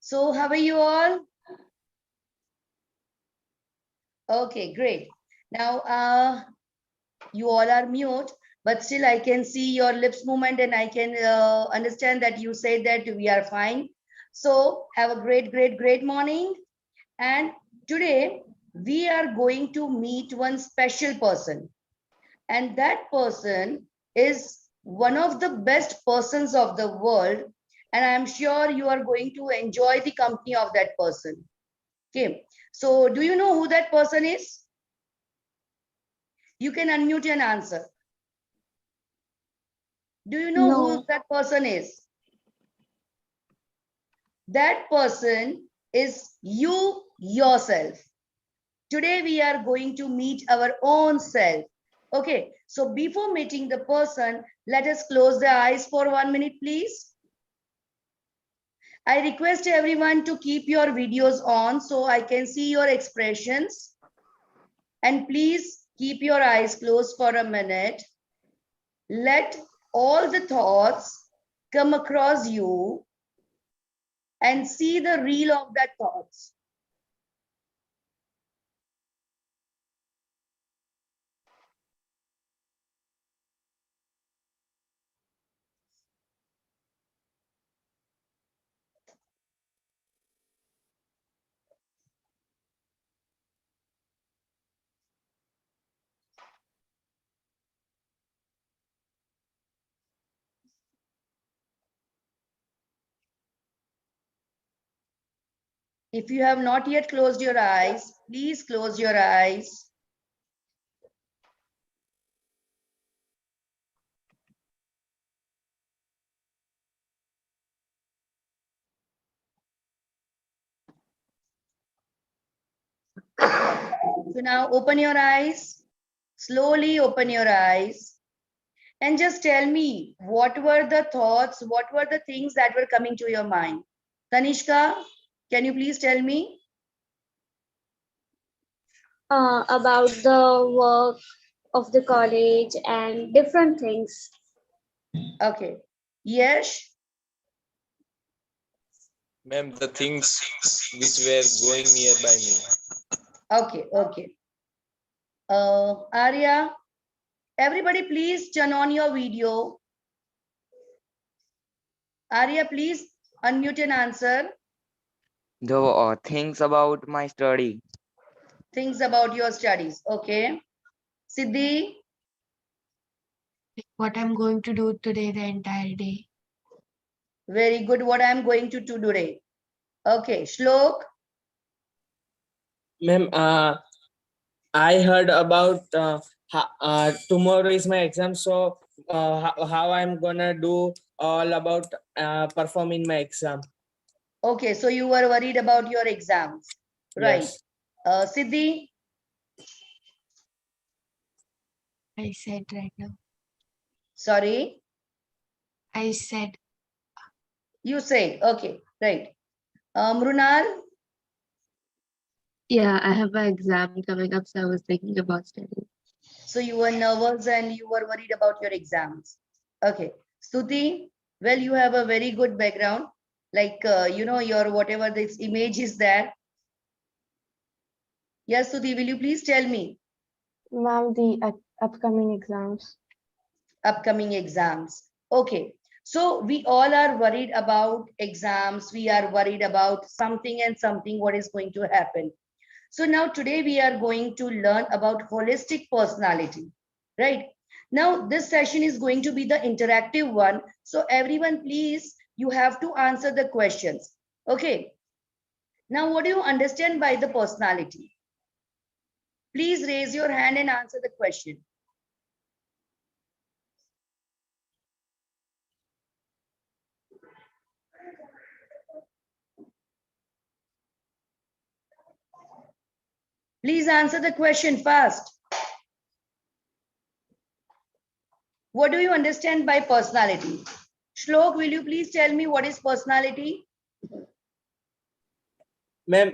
So how are you all? Okay, great. Now, you all are mute, but still I can see your lips movement and I can understand that you say that we are fine. So have a great morning. And today we are going to meet one special person. And that person is one of the best persons of the world. And I'm sure you are going to enjoy the company of that person. Okay. So do you know who that person is? You can unmute and answer. Do you know who that person is? That person is you yourself. Today we are going to meet our own self. Okay, so before meeting the person, let us close the eyes for 1 minute, please. I request everyone to keep your videos on so I can see your expressions. And please keep your eyes closed for a minute. Let all the thoughts come across you and see the reel of that thoughts. If you have not yet closed your eyes, please close your eyes. So now open your eyes, slowly open your eyes and just tell me what were the thoughts, what were the things that were coming to your mind. Tanishka, can you please tell me? About the work of the college and different things. Okay. Yes. Ma'am, the things which were going nearby me. Okay. Arya, everybody please turn on your video. Arya, please unmute and answer. The things about my study. Things about your studies. Okay. Siddhi, What I'm going to do today, the entire day. very good. What I'm going to do today. Okay. Shlok, Ma'am, I heard about tomorrow is my exam, so how I'm gonna do all about perform in my exam. okay. So you were worried about your exams, right? Yes. Siddhi, I said right now. sorry, I said you said, okay, right. Mrunal, Yeah, I have an exam coming up, so I was thinking about studying. so you were nervous and you were worried about your exams. Okay. Stuti, well, you have a very good background, like, your whatever this image is there. Yes, Stuti, will you please tell me Ma'am, the upcoming exams. upcoming exams? Okay. So we all are worried about exams. We are worried about something and something what is going to happen. So now today we are going to learn about holistic personality, right? Now this session is going to be the interactive one. So everyone, please, you have to answer the questions. Okay. Now, what do you understand by the personality? Please raise your hand and answer the question. Please answer the question fast. What do you understand by personality? Shlok, will you please tell me what is personality? Ma'am,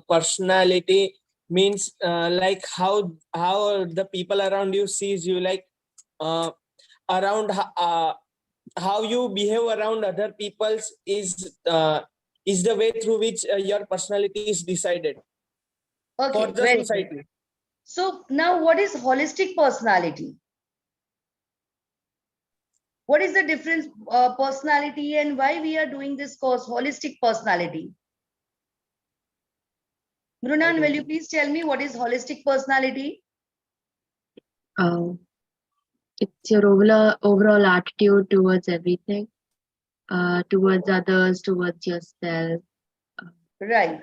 personality means like how the people around you sees you, like around how you behave around other people's is is the way through which your personality is decided for Okay, the very good. society. So now what is holistic personality? What is the difference personality and why we are doing this course, holistic personality? Mrunan, will you please tell me what is holistic personality? Uh, it's your overall attitude towards everything, towards others, towards yourself. Right.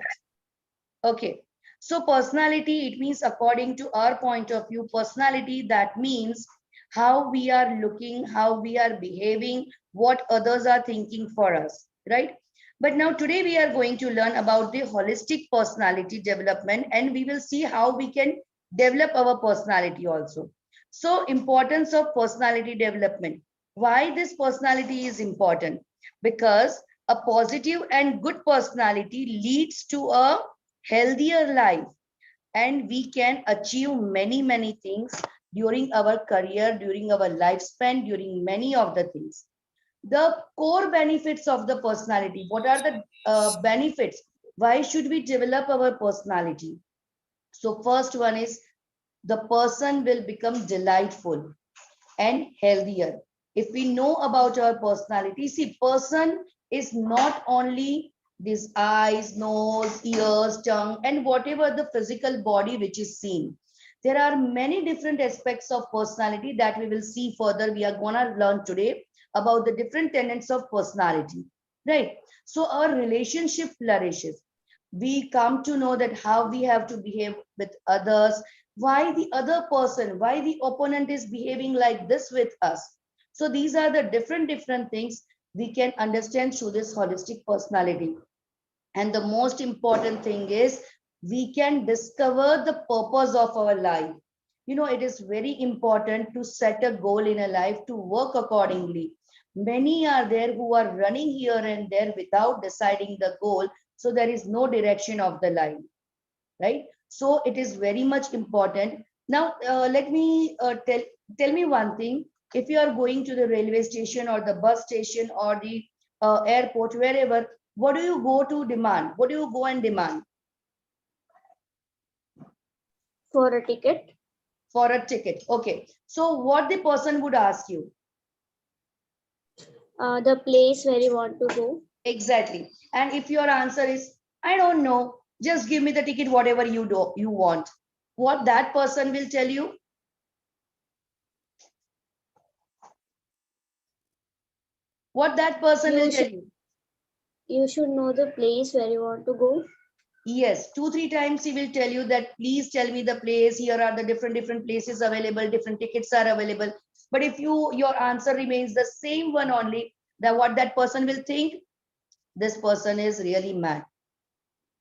Okay. So personality, it means according to our point of view, personality, that means how we are looking, how we are behaving, what others are thinking for us, right? But now today we are going to learn about the holistic personality development, and we will see how we can develop our personality also. So importance of personality development. Why this personality is important? Because a positive and good personality leads to a healthier life, and we can achieve many things during our career, during our lifespan, during many of the things. The core benefits of the personality. What are the benefits? Why should we develop our personality? So first one is the person will become delightful and healthier. If we know about our personality, see, person is not only these eyes, nose, ears, tongue, and whatever the physical body which is seen. There are many different aspects of personality that we will see further. We are gonna learn today about the different tenets of personality, right? So our relationship flourishes. We come to know that how we have to behave with others, why the other person, why the opponent is behaving like this with us. So these are the different things we can understand through this holistic personality. And the most important thing is we can discover the purpose of our life. You know, it is very important to set a goal in a life, to work accordingly. Many are there who are running here and there without deciding the goal. So there is no direction of the life, right? So it is very much important. Now, let me tell me one thing. If you are going to the railway station or the bus station or the airport, wherever, what do you go to demand? What do you go and demand? For a ticket. For a ticket. Okay. So what the person would ask you? The place where you want to go. Exactly. And if your answer is, I don't know, just give me the ticket, whatever you want. What that person will tell you? What that person will tell you? You should know the place where you want to go. Yes, 2-3 times he will tell you that please tell me the place. Here are the different places available, different tickets are available. But if your answer remains the same one only, then what that person will think? This person is really mad,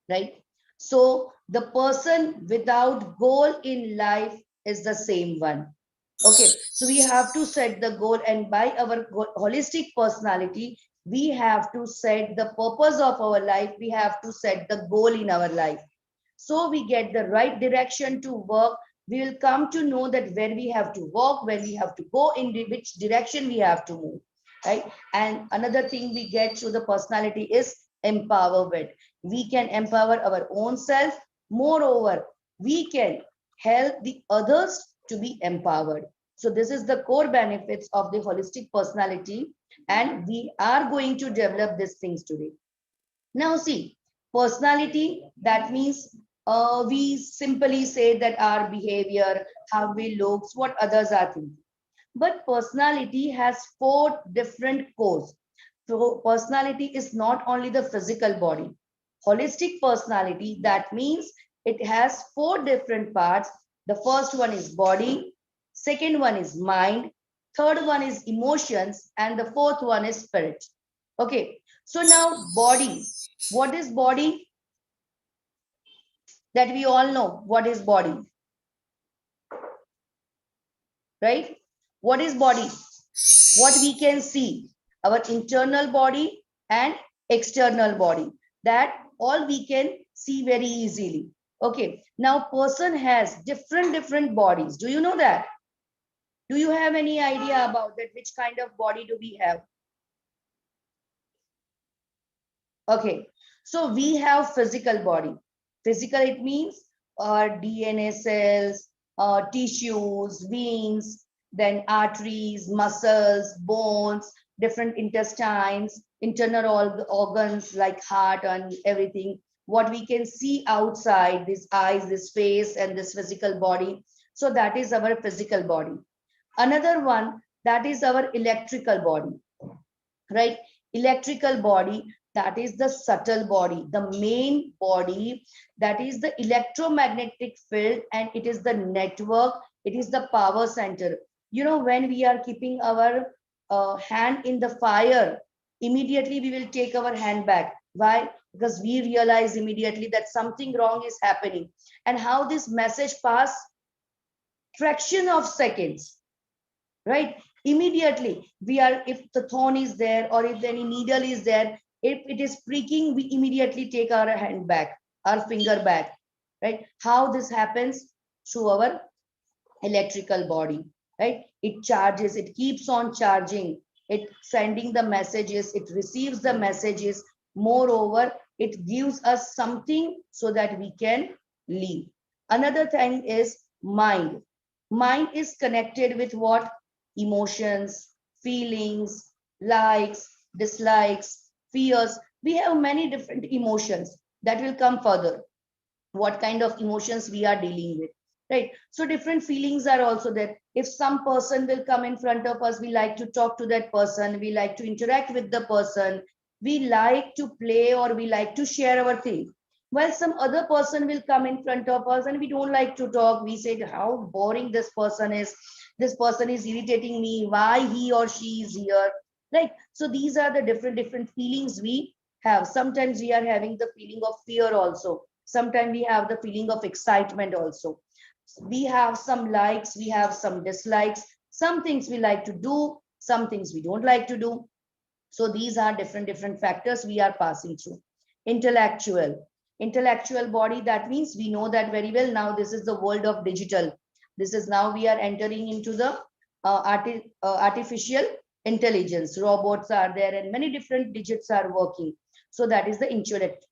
right? So the person without goal in life is the same one. Okay, so we have to set the goal, and by our holistic personality, we have to set the purpose of our life. We have to set the goal in our life. So we get the right direction to work. We will come to know that where we have to walk, where we have to go, in which direction we have to move, right? And another thing we get through the personality is empowerment. We can empower our own self. Moreover, we can help the others to be empowered. So this is the core benefits of the holistic personality, and we are going to develop these things today. Now see, personality, that means we simply say that our behavior, how we look, what others are thinking. But personality has 4 different cores. So personality is not only the physical body. Holistic personality, that means it has 4 different parts. The first one is body, second one is mind, third one is emotions, and the fourth one is spirit. Okay, so now body. What is body? That we all know what is body, right? What is body? What we can see, our internal body and external body, that all we can see very easily. Okay, now person has different bodies. Do you know that? Do you have any idea about that? Which kind of body do we have? Okay, So we have physical body. Physical, it means DNA cells, tissues, veins, then arteries, muscles, bones, different intestines, internal organs like heart and everything. What we can see outside, this eyes, this face, and this physical body. So that is our physical body. Another one, that is our electrical body, right? Electrical body, that is the subtle body, the main body, that is the electromagnetic field, and it is the network, it is the power center. You know, when we are keeping our hand in the fire, immediately we will take our hand back. Why? Because we realize immediately that something wrong is happening. And how this message pass? Fraction of seconds, right? Immediately we are, if the thorn is there or if any needle is there, if it is pricking, we immediately take our hand back, our finger back, right? How this happens? Through our electrical body, right? It charges, it keeps on charging, it sending the messages, it receives the messages. Moreover, it gives us something so that we can live. Another thing is mind. Mind is connected with what? Emotions, feelings, likes, dislikes, fears. We have many different emotions that will come further. What kind of emotions we are dealing with, right? So different feelings are also there. If some person will come in front of us, we like to talk to that person, we like to interact with the person, we like to play, or we like to share our thing. While some other person will come in front of us and we don't like to talk, we say how boring this person is, this person is irritating me, why he or she is here, right? So these are the different feelings we have. Sometimes we are having the feeling of fear also, sometimes we have the feeling of excitement also. We have some likes, we have some dislikes, some things we like to do, some things we don't like to do. So these are different factors we are passing through. Intellectual body, that means we know that very well. Now this is the world of digital, this is now we are entering into the artificial intelligence. Robots are there and many different digits are working. So that is the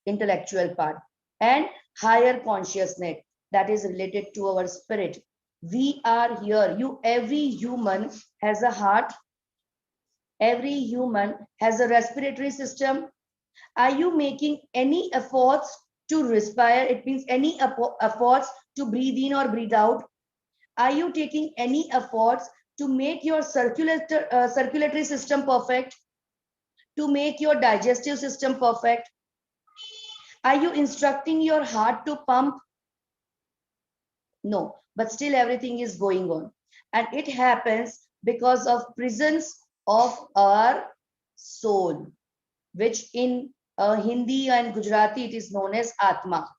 intellectual part. And higher consciousness, that is related to our spirit. We are here, you, every human has a heart, every human has a respiratory system. Are you making any efforts to respire? It means any efforts to breathe in or breathe out. Are you taking any efforts to make your circulatory system perfect, to make your digestive system perfect? Are you instructing your heart to pump? No, but still everything is going on. And it happens because of presence of our soul, which in Hindi and Gujarati, it is known as Atma,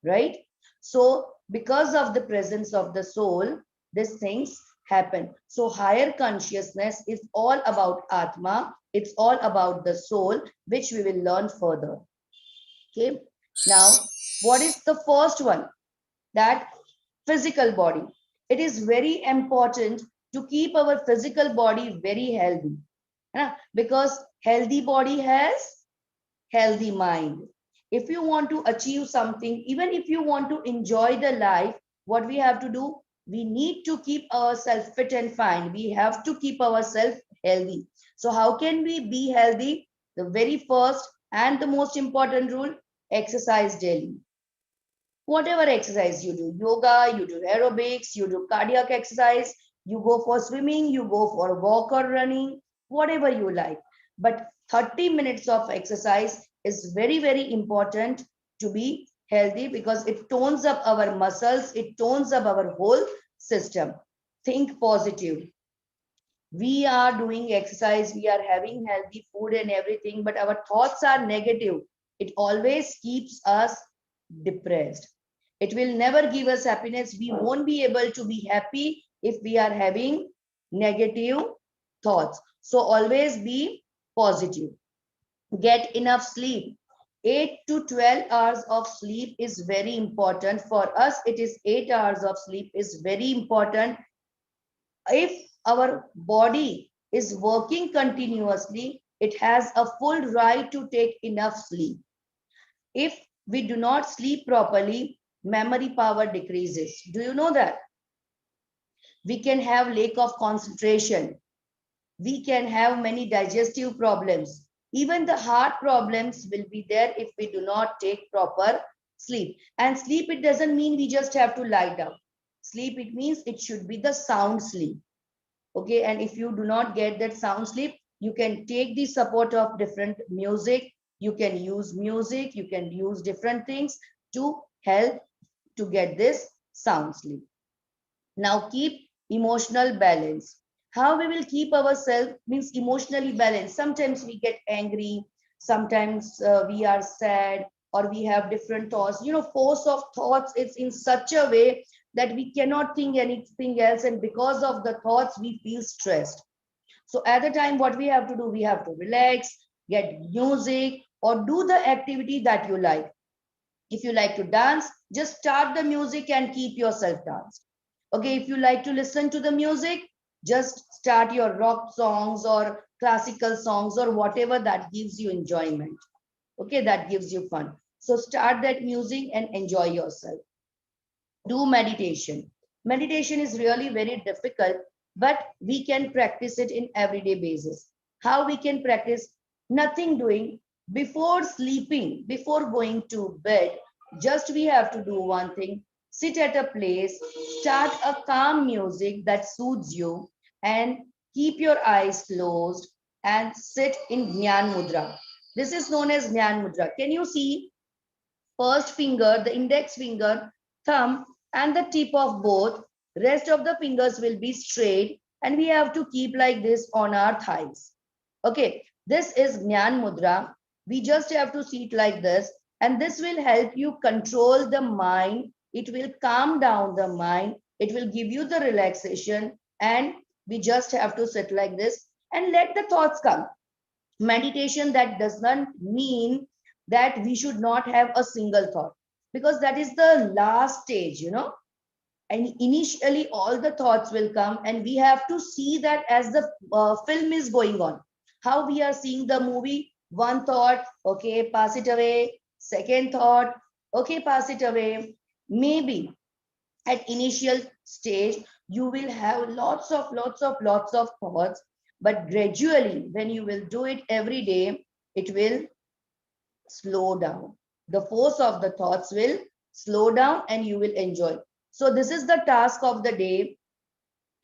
right? So because of the presence of the soul, these things happen. So higher consciousness is all about Atma. It's all about the soul, which we will learn further. Okay. Now, what is the first one? That physical body. It is very important to keep our physical body very healthy, because healthy body has healthy mind. If you want to achieve something, even if you want to enjoy the life, what we have to do? We need to keep ourselves fit and fine. We have to keep ourselves healthy. So how can we be healthy? The very first and the most important rule: exercise daily. Whatever exercise you do, yoga, you do aerobics, you do cardiac exercise, you go for swimming, you go for walk or running, whatever you like. But 30 minutes of exercise is very important to be healthy, because it tones up our muscles, it tones up our whole system. Think positive. We are doing exercise, we are having healthy food and everything, but our thoughts are negative. It always keeps us depressed. It will never give us happiness. We won't be able to be happy if we are having negative thoughts. So always be positive. Get enough sleep. 8 to 12 hours of sleep is very important. For us, it is 8 hours of sleep is very important. If our body is working continuously, it has a full right to take enough sleep. If we do not sleep properly, memory power decreases. Do you know that? We can have lack of concentration. We can have many digestive problems. Even the heart problems will be there if we do not take proper sleep. And sleep, it doesn't mean we just have to lie down. Sleep, it means it should be the sound sleep. Okay, and if you do not get that sound sleep, you can take the support of different music. You can use music, you can use different things to help to get this sound sleep. Now keep emotional balance. How we will keep ourselves means emotionally balanced. Sometimes we get angry, sometimes we are sad, or we have different thoughts. You know, force of thoughts is in such a way that we cannot think anything else, and because of the thoughts we feel stressed. So at the time, what we have to do, we have to relax, get music, or do the activity that you like. If you like to dance, just start the music and keep yourself danced. Okay, if you like to listen to the music, just start your rock songs or classical songs or whatever that gives you enjoyment. Okay, that gives you fun. So start that music and enjoy yourself. Do meditation. Meditation is really very difficult, but we can practice it in everyday basis. How we can practice? Nothing doing. Before sleeping, before going to bed, just we have to do one thing. Sit at a place, start a calm music that soothes you, and keep your eyes closed and sit in Jnana Mudra. This is known as Jnana Mudra. Can you see? First finger, the index finger, thumb, and the tip of both. Rest of the fingers will be straight, and we have to keep like this on our thighs. Okay, this is Jnana Mudra. We just have to sit like this, and this will help you control the mind. It will calm down the mind. It will give you the relaxation, and we just have to sit like this and let the thoughts come. Meditation, that does not mean that we should not have a single thought, because that is the last stage, you know. And initially all the thoughts will come, and we have to see that as the film is going on, how we are seeing the movie. One thought, okay, pass it away. Second thought, okay, pass it away. Maybe at initial stage you will have lots of thoughts, but gradually when you will do it every day, it will slow down. The force of the thoughts will slow down and you will enjoy. So this is the task of the day.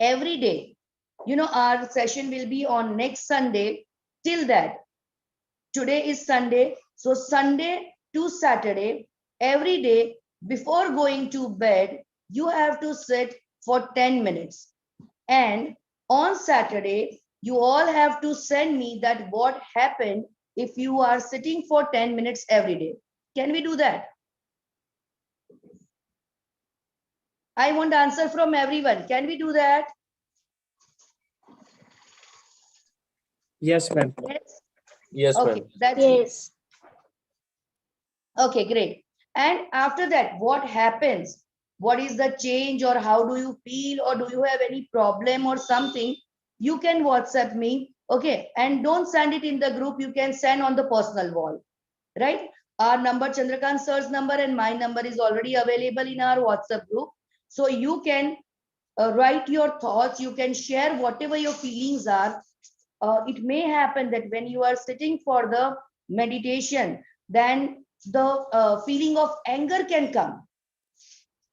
Every day, you know, our session will be on next Sunday. Till that, today is Sunday, so Sunday to Saturday, every day before going to bed, you have to sit for 10 minutes. And on Saturday, you all have to send me that what happened if you are sitting for 10 minutes every day. Can we do that? I want answer from everyone. Can we do that? Yes, ma'am. Yes. Yes, Okay, ma'am. that's it. Yes. Okay, great. And after that, what happens? What is the change, or how do you feel, or do you have any problem or something? You can WhatsApp me. Okay, and don't send it in the group. You can send on the personal wall, right? Our number, Chandrakant sir's number, and my number is already available in our WhatsApp group. So you can write your thoughts. You can share whatever your feelings are. It may happen that when you are sitting for the meditation, then the feeling of anger can come.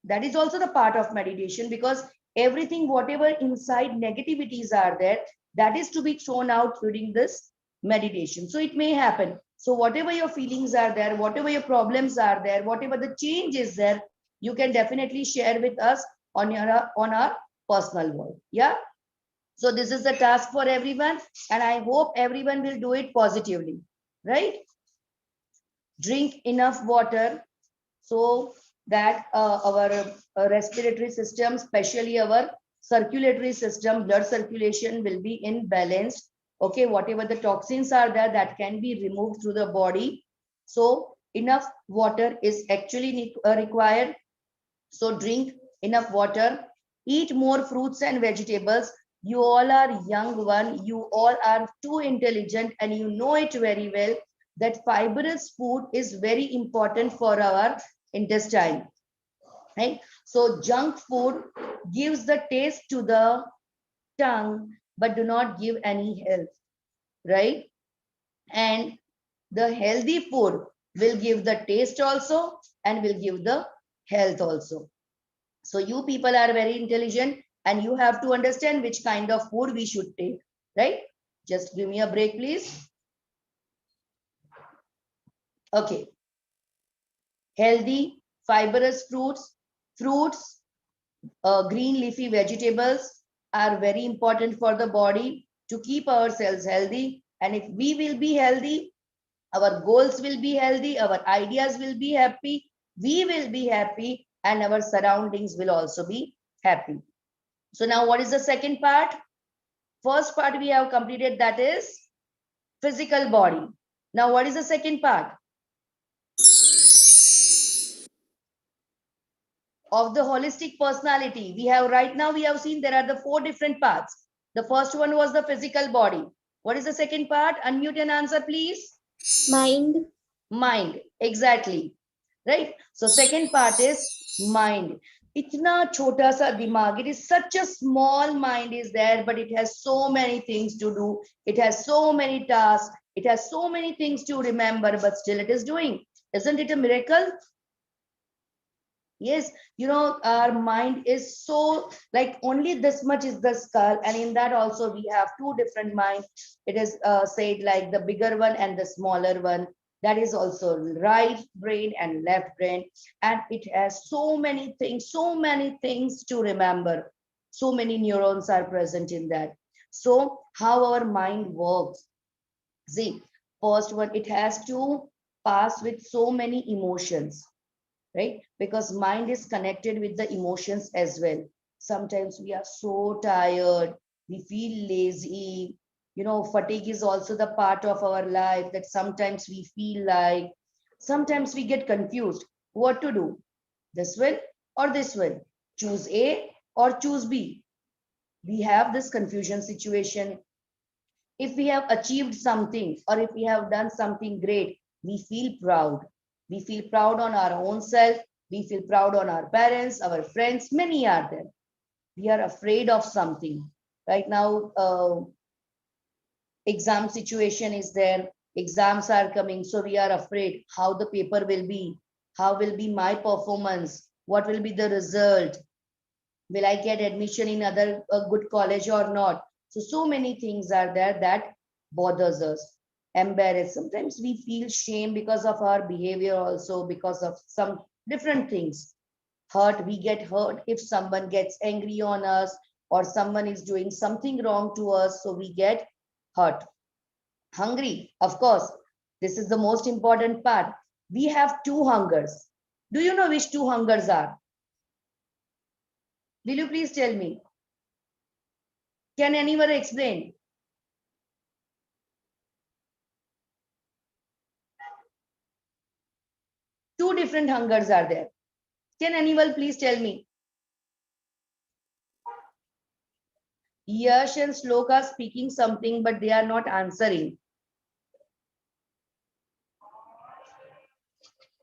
That is also the part of meditation, because everything, whatever inside negativities are there, that is to be thrown out during this meditation. So it may happen. So whatever your feelings are there, whatever your problems are there, whatever the change is there, you can definitely share with us on our personal wall. Yeah. So this is the task for everyone, and I hope everyone will do it positively, right? Drink enough water so that our respiratory system, especially our circulatory system, blood circulation will be in balance. Okay, whatever the toxins are there, that can be removed through the body. So enough water is actually required. So drink enough water, eat more fruits and vegetables. You all are young one, you all are too intelligent and you know it very well. that fibrous food is very important for our intestine, right? So junk food gives the taste to the tongue, but do not give any health, right? And the healthy food will give the taste also and will give the health also. So you people are very intelligent and you have to understand which kind of food we should take, right? Just give me a break, please. Okay. Healthy, fibrous fruits, green leafy vegetables are very important for the body to keep ourselves healthy. And if we will be healthy, our goals will be healthy, our ideas will be happy, we will be happy, and our surroundings will also be happy. So now what is the second part? First part we have completed, that is physical body. Now what is the second part? Of the holistic personality. We have right now, we have seen there are the 4 different parts. The first one was the physical body. What is the second part? Unmute and answer, please. Mind. Mind, exactly, right? So second part is mind. Itna chota sa dimag, it is such a small mind is there, but it has so many things to do. It has so many tasks. It has so many things to remember, but still it is doing. Isn't it a miracle? Yes, you know, our mind is so, like, only this much is the skull, and in that also we have 2 different minds. It is said like the bigger one and the smaller one. That is also right brain and left brain, and it has so many things to remember. So many neurons are present in that. So how our mind works? See, first one, it has to pass with so many emotions, right? Because mind is connected with the emotions as well. Sometimes we are so tired, we feel lazy. You know, fatigue is also the part of our life that sometimes we feel like, sometimes we get confused. What to do? This one or this one? Choose A or choose B? We have this confusion situation. If we have achieved something or if we have done something great, we feel proud. We feel proud on our own self. We feel proud on our parents, our friends. Many are there. We are afraid of something. Right now, exam situation is there. Exams are coming. So we are afraid how the paper will be. How will be my performance? What will be the result? Will I get admission in other good college or not? So many things are there that bothers us, embarrassed. Sometimes we feel shame because of our behavior also, because of some different things. Hurt, we get hurt if someone gets angry on us or someone is doing something wrong to us, so we get hurt. Hungry, of course, this is the most important part. We have 2 hungers. Do you know which 2 hungers are? Will you please tell me? Can anyone explain? Two different hungers are there. Can anyone please tell me? Yash and Slok are speaking something, but they are not answering.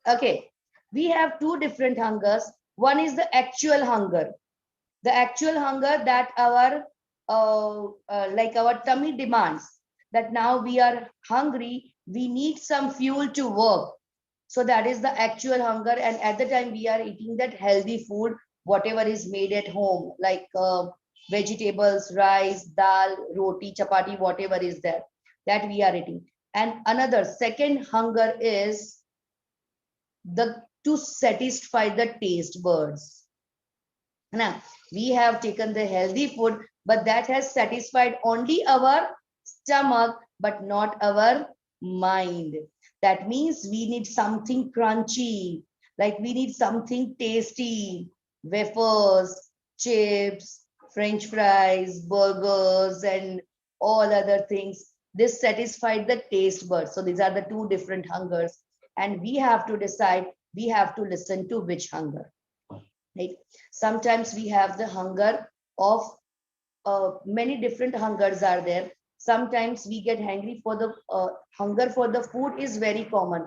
Okay, we have 2 different hungers. One is the actual hunger. The actual hunger that our like our tummy demands, that now we are hungry, we need some fuel to work. So that is the actual hunger, and at the time we are eating that healthy food, whatever is made at home, like vegetables, rice, dal, roti, chapati, whatever is there, that we are eating. And another second hunger is the to satisfy the taste buds. Now, we have taken the healthy food, but that has satisfied only our stomach, but not our mind. That means we need something crunchy, like we need something tasty, wafers, chips, French fries, burgers, and all other things. This satisfied the taste buds. So these are the 2 different hungers, and we have to decide, we have to listen to which hunger. Right? Sometimes we have the hunger of many different hungers are there. Sometimes we get hungry for the hunger for the food is very common,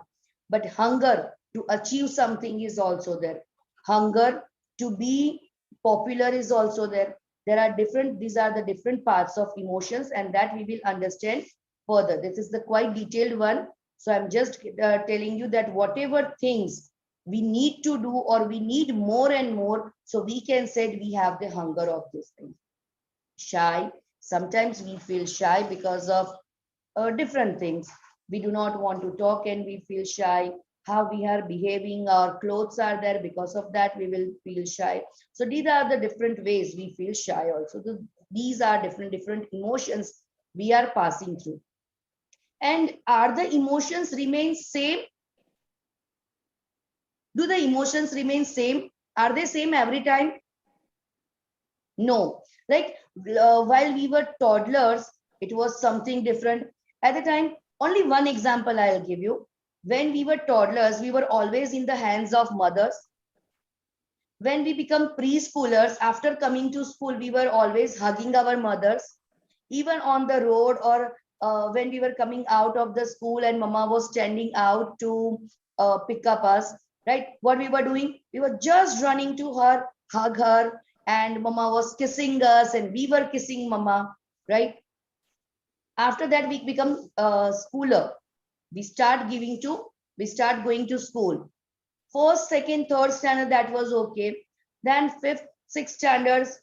but hunger to achieve something is also there. Hunger to be popular is also there. There are different, these are the different parts of emotions, and that we will understand further. This is the quite detailed one. So I'm just telling you that whatever things we need to do or we need more and more, so we can say we have the hunger of this thing. Shy, sometimes we feel shy because of different things. We do not want to talk and we feel shy. How we are behaving, our clothes are there, because of that we will feel shy. So these are the different ways we feel shy also. These are different emotions we are passing through. And are the emotions remain same? Do the emotions remain same? Are they same every time? No. Like while we were toddlers, it was something different. At the time, only one example I'll give you. When we were toddlers, we were always in the hands of mothers. When we become preschoolers, after coming to school, we were always hugging our mothers. Even on the road, or when we were coming out of the school and mama was standing out to pick up us, right? What we were doing? We were just running to her, hug her, and mama was kissing us and we were kissing mama, right? After that, we become schooler. We start going to school. First, second, third standard, that was okay. Then fifth, sixth standards,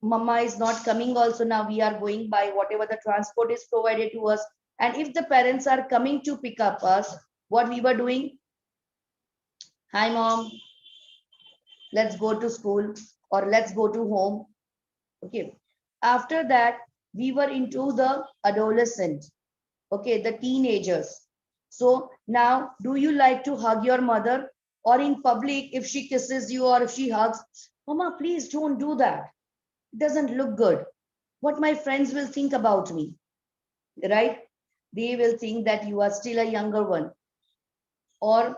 mama is not coming also. Now we are going by whatever the transport is provided to us. And if the parents are coming to pick up us, what we were doing? Hi mom, let's go to school, or let's go to home. Okay. After that, we were into the adolescent. Okay, the teenagers. So now, do you like to hug your mother? Or in public, if she kisses you or if she hugs, mama, please don't do that. It doesn't look good. What my friends will think about me, right? They will think that you are still a younger one. Or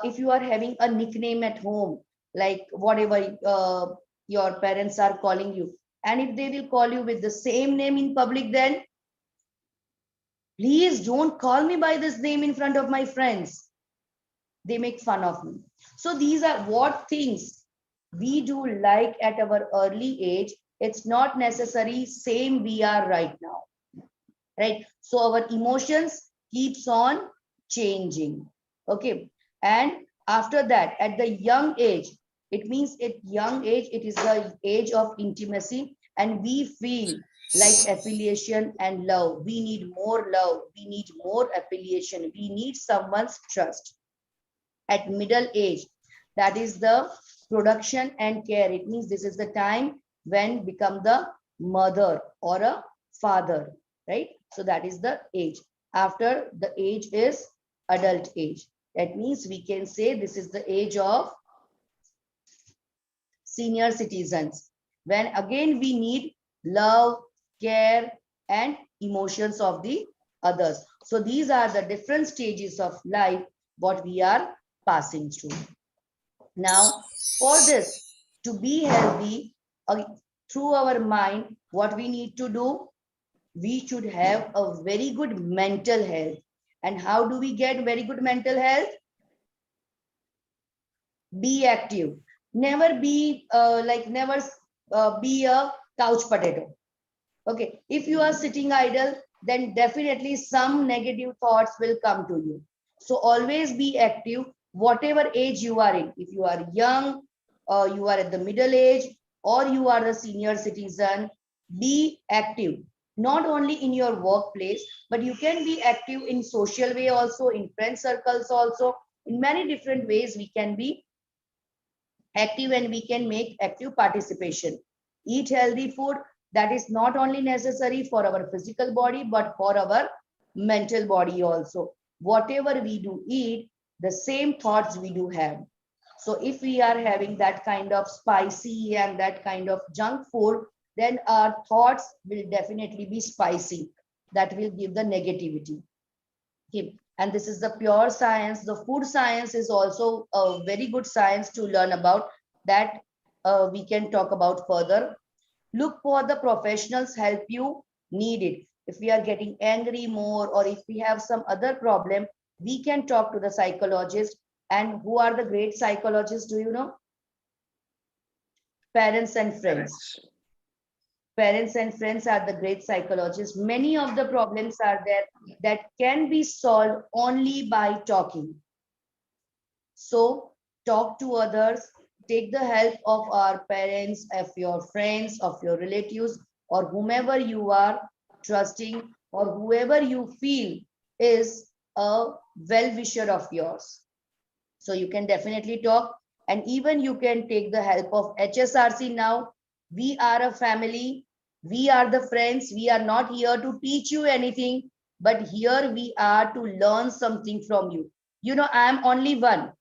if you are having a nickname at home, like whatever your parents are calling you, and if they will call you with the same name in public, then please don't call me by this name in front of my friends. They make fun of me. So these are what things we do like at our early age. It's not necessary same we are right now, right? So our emotions keeps on changing. Okay. And after that, at the young age, it means at young age, it is the age of intimacy, and we feel like affiliation and love. We need more love. We need more affiliation. We need someone's trust. At middle age, that is the production and care. It means this is the time when become the mother or a father, right? So that is the age. After the age is adult age. That means we can say this is the age of senior citizens, when again we need love, care, and emotions of the others. So these are the different stages of life what we are passing through. Now, for this to be healthy through our mind, what we need to do? We should have a very good mental health. And how do we get very good mental health? Be active. Never be never be a couch potato. Okay, if you are sitting idle, then definitely some negative thoughts will come to you. So always be active, whatever age you are in. If you are young, or you are at the middle age, or you are a senior citizen, be active. Not only in your workplace, but you can be active in social way also, in friend circles also. In many different ways, we can be active and we can make active participation. Eat healthy food, that is not only necessary for our physical body, but for our mental body also. Whatever we do eat, the same thoughts we do have. So if we are having that kind of spicy and that kind of junk food, then our thoughts will definitely be spicy. That will give the negativity. Okay. And this is the pure science. The food science is also a very good science to learn about, that we can talk about further. Look for the professionals help you need it. if we are getting angry more, or if we have some other problem, we can talk to the psychologist. And who are the great psychologists, do you know? Parents and friends. Parents and friends are the great psychologists. Many of the problems are there that can be solved only by talking. So talk to others, take the help of our parents, of your friends, of your relatives, or whomever you are trusting, or whoever you feel is a well-wisher of yours. So you can definitely talk, and even you can take the help of HSRC now. We are a family. We are the friends. We are not here to teach you anything, but here we are to learn something from you. You know, I am only one,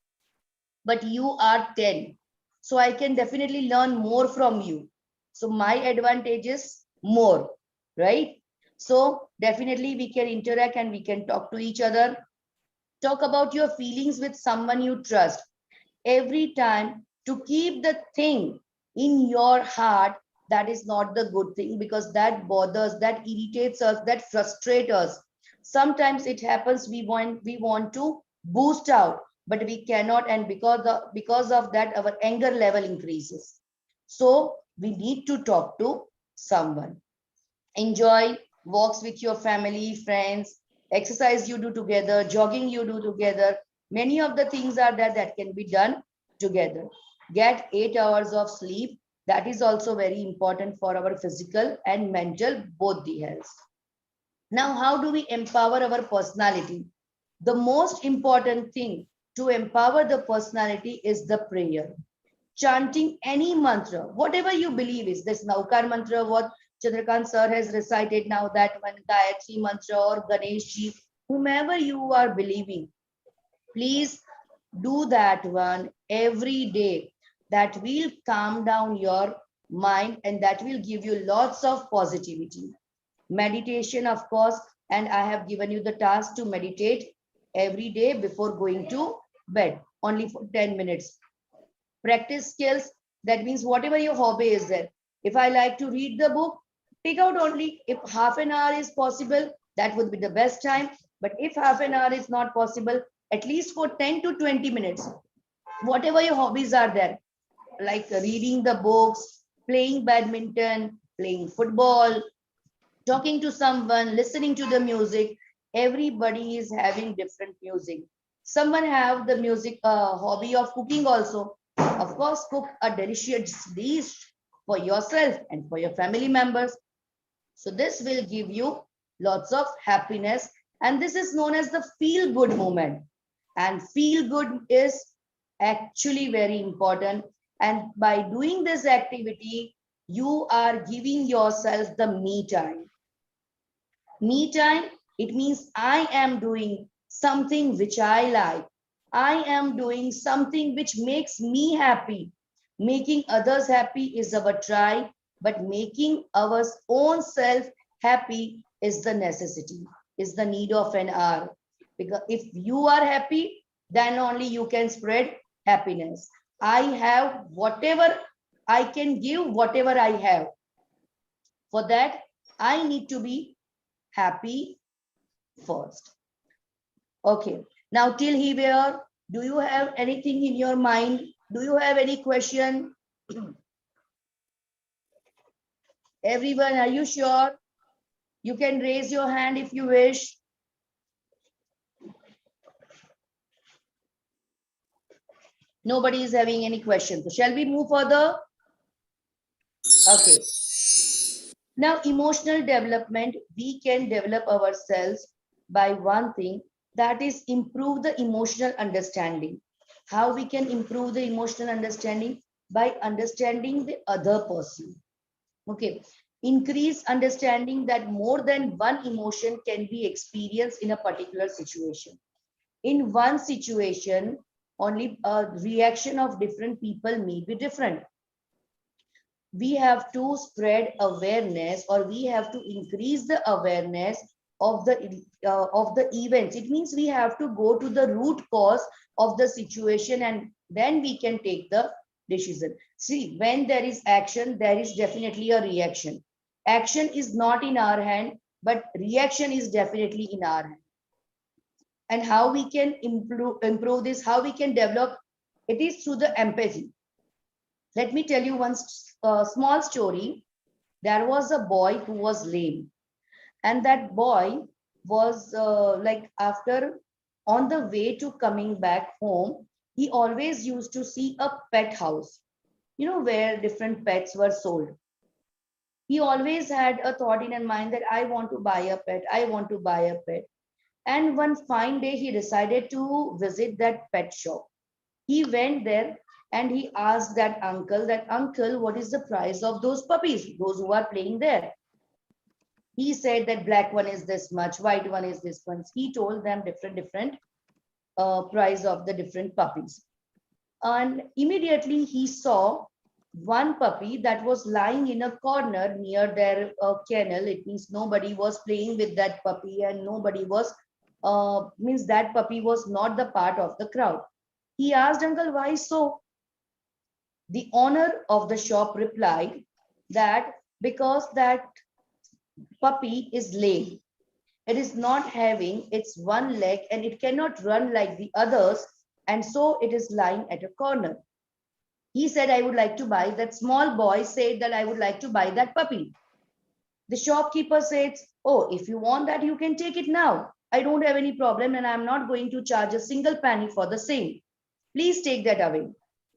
but you are 10. So I can definitely learn more from you. So my advantage is more, right? So definitely we can interact and we can talk to each other. Talk about your feelings with someone you trust. Every time, to keep the thing in your heart, that is not the good thing, because that bothers, that irritates us, that frustrates us. Sometimes it happens, we want to boost out, but we cannot, and because of that our anger level increases. So we need to talk to someone. Enjoy walks with your family, friends, exercise you do together, jogging you do together. Many of the things are there that can be done together. Get 8 hours of sleep. That is also very important for our physical and mental, both the health. Now, how do we empower our personality? The most important thing to empower the personality is the prayer. Chanting any mantra, whatever you believe is this Naukar mantra, what Chandrakant sir has recited now, that one Gayatri mantra or Ganesh ji, whomever you are believing, please do that one every day. That will calm down your mind and that will give you lots of positivity. Meditation, of course, and I have given you the task to meditate every day before going to bed, only for 10 minutes. Practice skills, that means whatever your hobby is there. If I like to read the book, take out only, if half an hour is possible, that would be the best time. But if half an hour is not possible, at least for 10 to 20 minutes, whatever your hobbies are there, like reading the books, playing badminton, playing football, talking to someone, listening to the music. Everybody is having different music. Someone have the music hobby of cooking also. Of course, cook a delicious dish for yourself and for your family members. So this will give you lots of happiness, and this is known as the feel good moment. And feel good is actually very important. And by doing this activity, you are giving yourself the me time. Me time, it means I am doing something which I like. I am doing something which makes me happy. Making others happy is our try, but making our own self happy is the necessity, is the need of an hour. Because if you are happy, then only you can spread happiness. I have whatever I can give, whatever I have. For that, I need to be happy first. Okay. Now till here, do you have anything in your mind? Do you have any question? Everyone, are you sure? You can raise your hand if you wish. Nobody is having any questions. So shall we move further? Okay. Now, emotional development, we can develop ourselves by one thing, that is improve the emotional understanding. How we can improve the emotional understanding? By understanding the other person. Okay. Increase understanding that more than one emotion can be experienced in a particular situation. In one situation, only a reaction of different people may be different. We have to spread awareness, or we have to increase the awareness of the events. It means we have to go to the root cause of the situation, and then we can take the decision. See, when there is action, there is definitely a reaction. Action is not in our hand, but reaction is definitely in our hand. And how we can improve this, how we can develop it is through the empathy. Let me tell you one small story. There was a boy who was lame, and that boy was like after on the way to coming back home, he always used to see a pet house, you know, where different pets were sold. He always had a thought in his mind that I want to buy a pet, I want to buy a pet. And one fine day, he decided to visit that pet shop. He went there and he asked that uncle, what is the price of those puppies, those who are playing there? He said that black one is this much, white one is this one. He told them different price of the different puppies. And immediately he saw one puppy that was lying in a corner near their kennel. It means nobody was playing with that puppy and nobody was, means that puppy was not the part of the crowd. He asked, uncle, why so? The owner of the shop replied that because that puppy is lame, it is not having its one leg and it cannot run like the others, and so it is lying at a corner. He said, I would like to buy. That small boy said that I would like to buy that puppy. The shopkeeper said, oh, if you want that, you can take it now. I don't have any problem and I'm not going to charge a single penny for the same. Please take that away.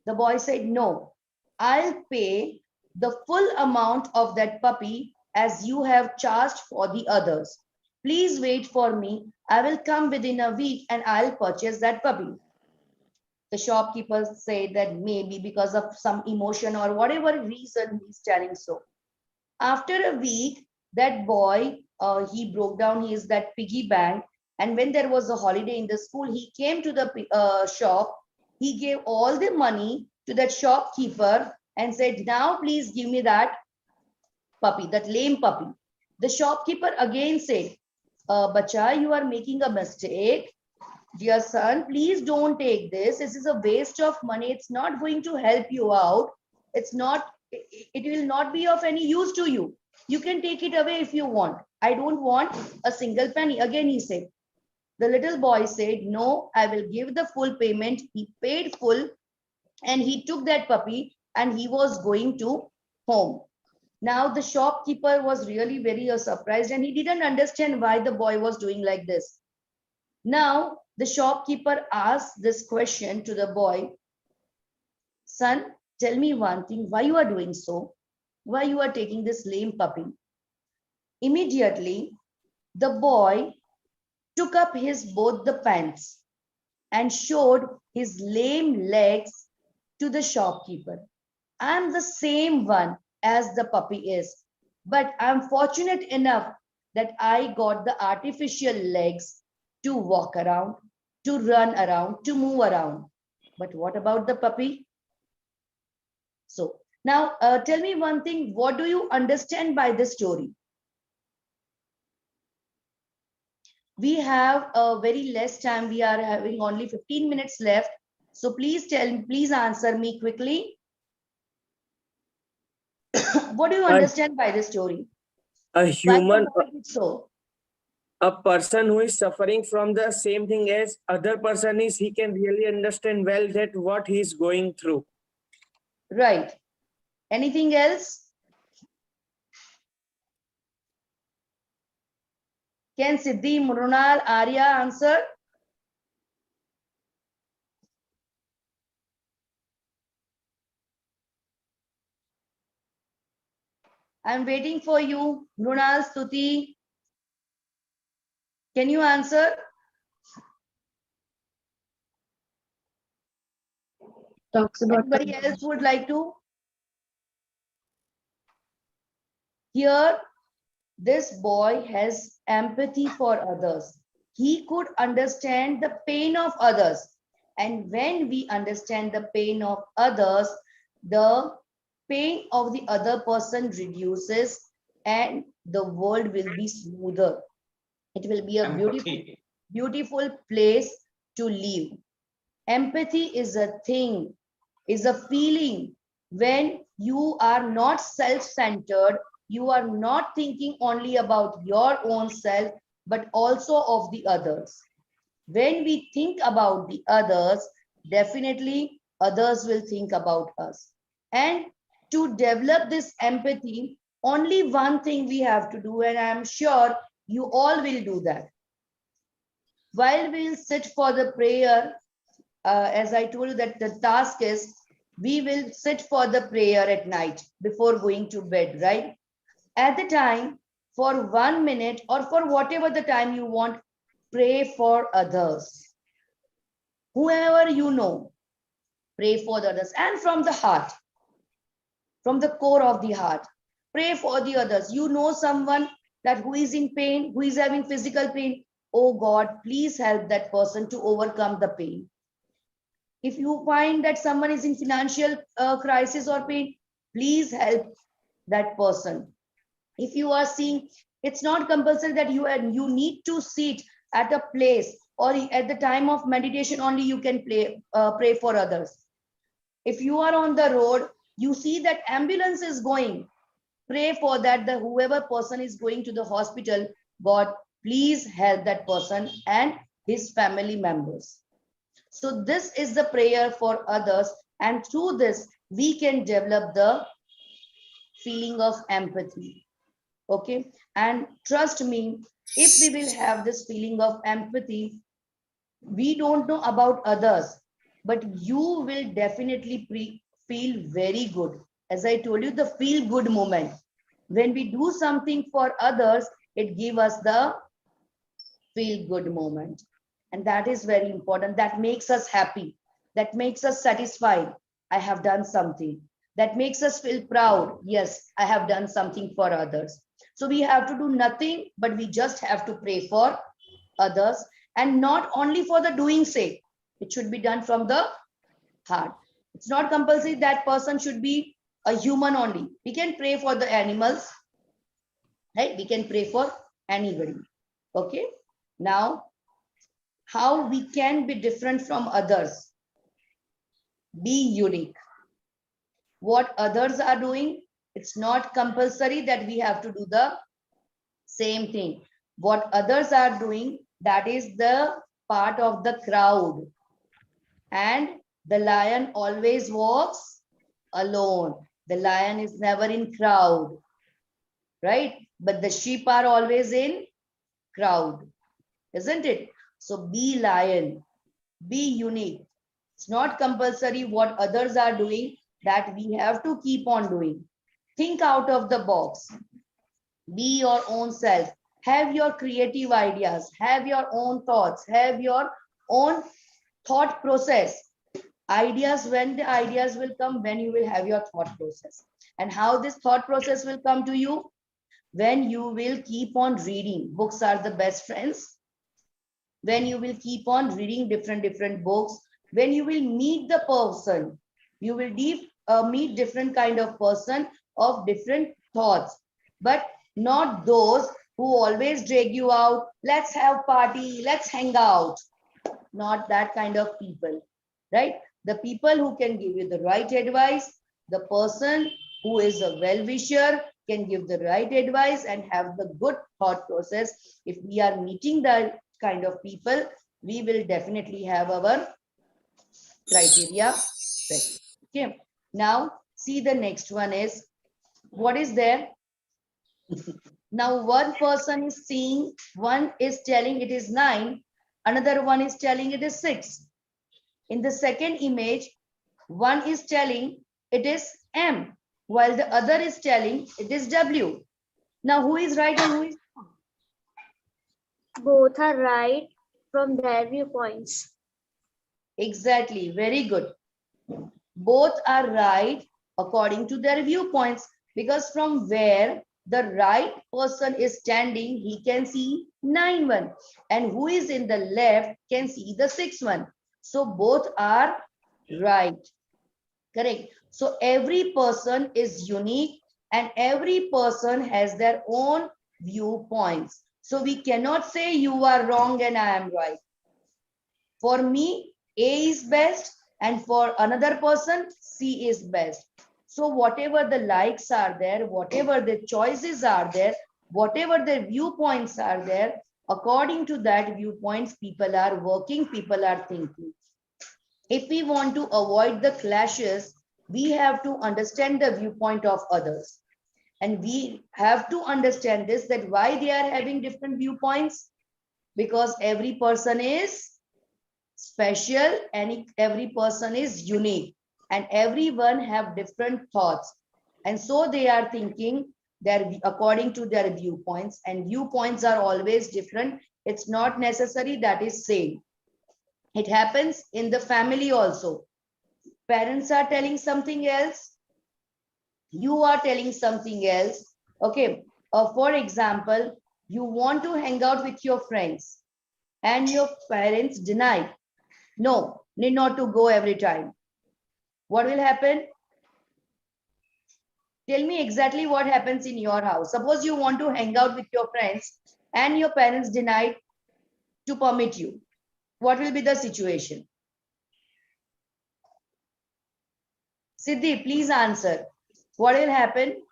The boy said, no, I'll pay the full amount of that puppy as you have charged for the others. Please wait for me. I will come within a week and I'll purchase that puppy. The shopkeeper said that maybe because of some emotion or whatever reason he's telling so. After a week, that boy, he broke down his that piggy bank, and when there was a holiday in the school, he came to the shop. He gave all the money to that shopkeeper and said, now please give me that puppy, that lame puppy. The shopkeeper again said, Bacha, you are making a mistake. Dear son, please don't take this. This is a waste of money. It's not going to help you out. It's not, it will not be of any use to you. You can take it away if you want. I don't want a single penny. Again, he said. The little boy said, no, I will give the full payment. He paid full and he took that puppy and he was going to home. Now the shopkeeper was really very surprised and he didn't understand why the boy was doing like this. Now the shopkeeper asked this question to the boy, son, tell me one thing, why you are doing so? Why you are taking this lame puppy? Immediately, the boy took up his both the pants and showed his lame legs to the shopkeeper. I'm the same one as the puppy is, but I'm fortunate enough that I got the artificial legs to walk around, to run around, to move around. But what about the puppy? So now tell me one thing, what do you understand by this story? We have a very less time. We are having only 15 minutes left. So please answer me quickly. What do you understand by this story? A Why human, so? a person who is suffering from the same thing as other person is, he can really understand well that what he is going through. Right. Anything else? Can Siddhi, Mrunal, Arya answer? I'm waiting for you. Mrunal, Stuti. Can you answer? Talks about Anybody else would like to? Here, this boy has empathy for others. He could understand the pain of others. And when we understand the pain of others, the pain of the other person reduces and the world will be smoother. It will be a beautiful place to live. Empathy is a thing, is a feeling when you are not self-centered, you are not thinking only about your own self, but also of the others. When we think about the others, definitely others will think about us. And to develop this empathy, only one thing we have to do, and I am sure you all will do that. While we'll sit for the prayer, as I told you that the task is, we will sit for the prayer at night before going to bed, right? At the time, for 1 minute or for whatever the time you want, pray for others. Whoever you know, pray for the others, and from the heart, from the core of the heart, pray for the others. You know someone that who is in pain, who is having physical pain. Oh God, please help that person to overcome the pain. If you find that someone is in financial crisis or pain, please help that person. If you are seeing, it's not compulsory that you need to sit at a place, or at the time of meditation only you can pray for others. If you are on the road, you see that ambulance is going, pray for that, the whoever person is going to the hospital, God, please help that person and his family members. So this is the prayer for others, and through this we can develop the feeling of empathy. Okay, and trust me, if we will have this feeling of empathy, we don't know about others, but you will definitely feel very good. As I told you, the feel good moment. When we do something for others, it gives us the feel good moment. And that is very important. That makes us happy. That makes us satisfied. I have done something. That makes us feel proud. Yes, I have done something for others. So we have to do nothing, but we just have to pray for others, and not only for the doing sake. It should be done from the heart. It's not compulsory that person should be a human only. We can pray for the animals, right? We can pray for anybody. Okay. Now, how we can be different from others? Be unique. What others are doing, it's not compulsory that we have to do the same thing. What others are doing, that is the part of the crowd. And the lion always walks alone. The lion is never in crowd, right? But the sheep are always in crowd, isn't it? So be lion, be unique. It's not compulsory what others are doing, that we have to keep on doing. Think out of the box. Be your own self. Have your creative ideas, have your own thoughts, have your own thought process. Ideas, when the ideas will come, when you will have your thought process. And how this thought process will come to you? When you will keep on reading. Books are the best friends. When you will keep on reading different books, when you will meet the person, you will meet different kind of person of different thoughts, but not those who always drag you out. Let's have party, let's hang out. Not that kind of people, right? The people who can give you the right advice, the person who is a well-wisher can give the right advice and have the good thought process. If we are meeting that kind of people, we will definitely have our criteria set. Okay. Now, see the next one is, what is there? Now, one person is seeing, one is telling it is 9, another one is telling it is 6. In the second image, one is telling it is M, while the other is telling it is W. Now, who is right and who is wrong? Both are right from their viewpoints. Exactly, very good. Both are right according to their viewpoints, because from where the right person is standing, he can see 9-1, and who is in the left can see the 6-1. So both are right. Correct. So every person is unique and every person has their own viewpoints. So we cannot say you are wrong and I am right. For me, A is best, and for another person, C is best. So whatever the likes are there, whatever the choices are there, whatever the viewpoints are there, according to that viewpoints, people are working, people are thinking. If we want to avoid the clashes, we have to understand the viewpoint of others. And we have to understand this, that why they are having different viewpoints, because every person is special and every person is unique and everyone have different thoughts. And so they are thinking their according to their viewpoints, and viewpoints are always different. It's not necessary that is same. It happens in the family also. Parents are telling something else, you are telling something else. Okay, for example, you want to hang out with your friends and your parents deny, no, need not to go every time. What will happen? Tell me exactly what happens in your house. Suppose you want to hang out with your friends and your parents deny to permit you. What will be the situation? Siddhi, please answer. What will happen?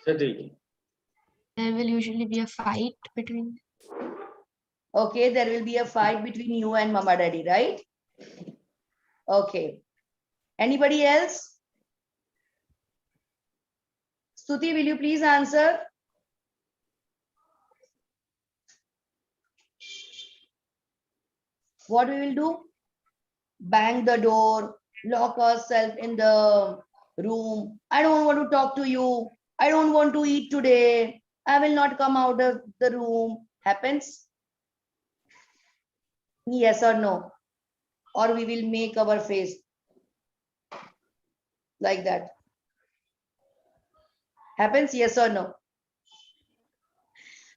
Siddhi. There will usually be a fight between. Okay, there will be a fight between you and mama daddy, right? Okay. Anybody else? Stuti, will you please answer? What we will do? Bang the door, lock ourselves in the room. I don't want to talk to you. I don't want to eat today. I will not come out of the room. Happens? Yes or no? Or we will make our face like that. Happens? Yes or no?